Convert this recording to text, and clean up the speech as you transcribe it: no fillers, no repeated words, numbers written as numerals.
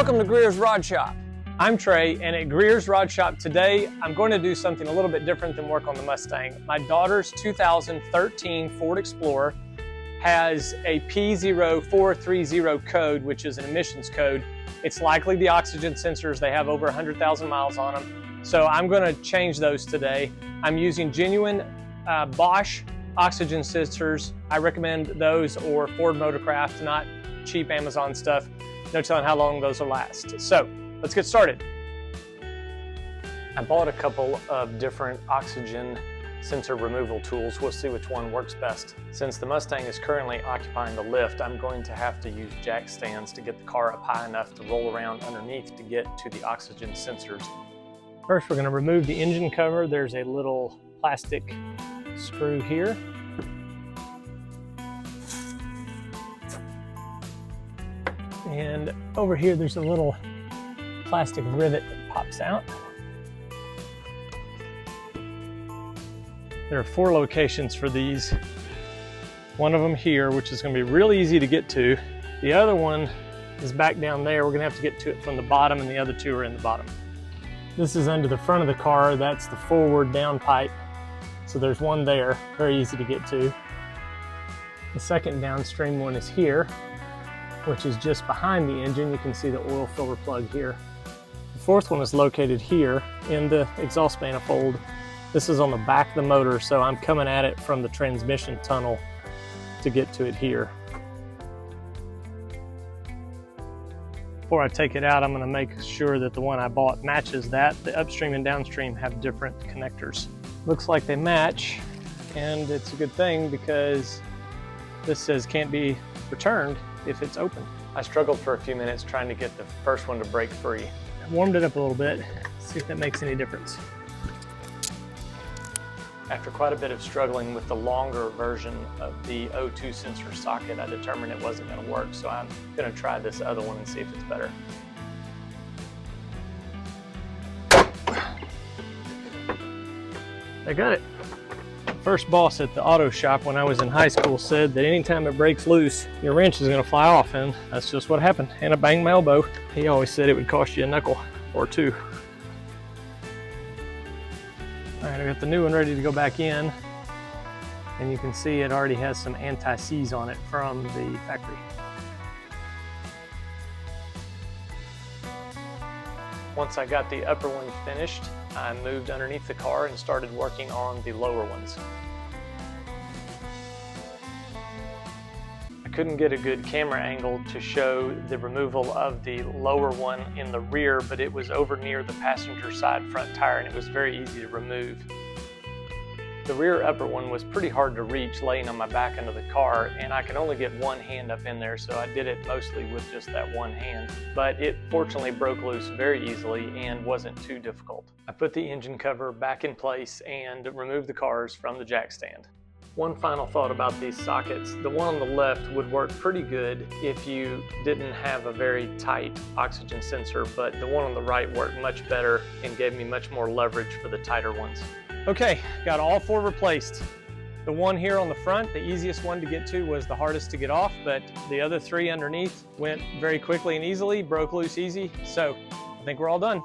Welcome to Greer's Rod Shop. I'm Trey, and at Greer's Rod Shop today, I'm going to do something a little bit different than work on the Mustang. My daughter's 2013 Ford Explorer has a P0430 code, which is an emissions code. It's likely the oxygen sensors. They have over 100,000 miles on them. So I'm going to change those today. I'm using genuine Bosch oxygen sensors. I recommend those or Ford Motorcraft, not cheap Amazon stuff. No telling how long those will last. So let's get started. I bought a couple of different oxygen sensor removal tools. We'll see which one works best. Since the Mustang is currently occupying the lift, I'm going to have to use jack stands to get the car up high enough to roll around underneath to get to the oxygen sensors. First, we're going to remove the engine cover. There's a little plastic screw here. And over here, there's a little plastic rivet that pops out. There are 4 locations for these. One of them here, which is going to be real easy to get to. The other one is back down there. We're going to have to get to it from the bottom, and the other 2 are in the bottom. This is under the front of the car. That's the forward down pipe. So there's one there, very easy to get to. The second downstream one is here, which is just behind the engine. You can see the oil filler plug here. The fourth one is located here in the exhaust manifold. This is on the back of the motor, so I'm coming at it from the transmission tunnel to get to it here. Before I take it out, I'm going to make sure that the one I bought matches that. The upstream and downstream have different connectors. Looks like they match, and it's a good thing because this says can't be returned if it's open. I struggled for a few minutes trying to get the first one to break free. I warmed it up a little bit, see if that makes any difference. After quite a bit of struggling with the longer version of the O2 sensor socket, I determined it wasn't going to work, so I'm going to try this other one and see if it's better. I got it. First boss at the auto shop when I was in high school said that anytime it breaks loose, your wrench is going to fly off, and that's just what happened. And I banged my elbow. He always said it would cost you a knuckle or 2. All right, I got the new one ready to go back in, and you can see it already has some anti-seize on it from the factory. Once I got the upper one finished, I moved underneath the car and started working on the lower ones. I couldn't get a good camera angle to show the removal of the lower one in the rear, but it was over near the passenger side front tire, and it was very easy to remove. The rear upper one was pretty hard to reach laying on my back under the car, and I could only get one hand up in there, so I did it mostly with just that one hand. But it fortunately broke loose very easily and wasn't too difficult. I put the engine cover back in place and removed the cars from the jack stand. One final thought about these sockets. The one on the left would work pretty good if you didn't have a very tight oxygen sensor, but the one on the right worked much better and gave me much more leverage for the tighter ones. Okay, got all 4 replaced. The one here on the front, the easiest one to get to, was the hardest to get off, but the other 3 underneath went very quickly and easily, broke loose easy, so I think we're all done.